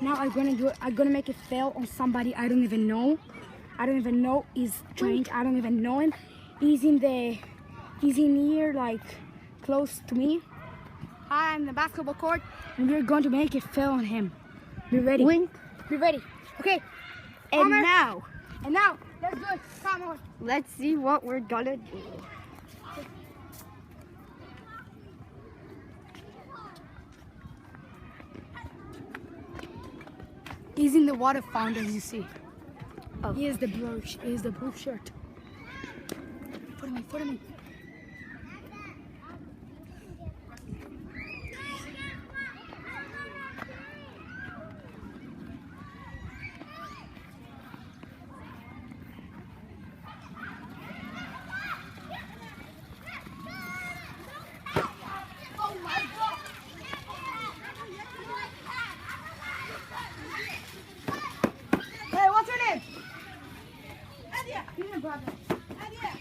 Now I'm gonna make it fail on somebody I don't even know. He's strange. I don't even know him. He's in here like close to me. Hi, I'm in the basketball court, and we're going to make it fail on him. Be ready. Wink. Be ready. Okay. And Homer. now, Let's do it. Come on. let's see what we're gonna do. He's in the water fountain, as you see. Oh. He is the blue shirt. Follow me. Hey, what's your name? Adia. Your brother. Adia.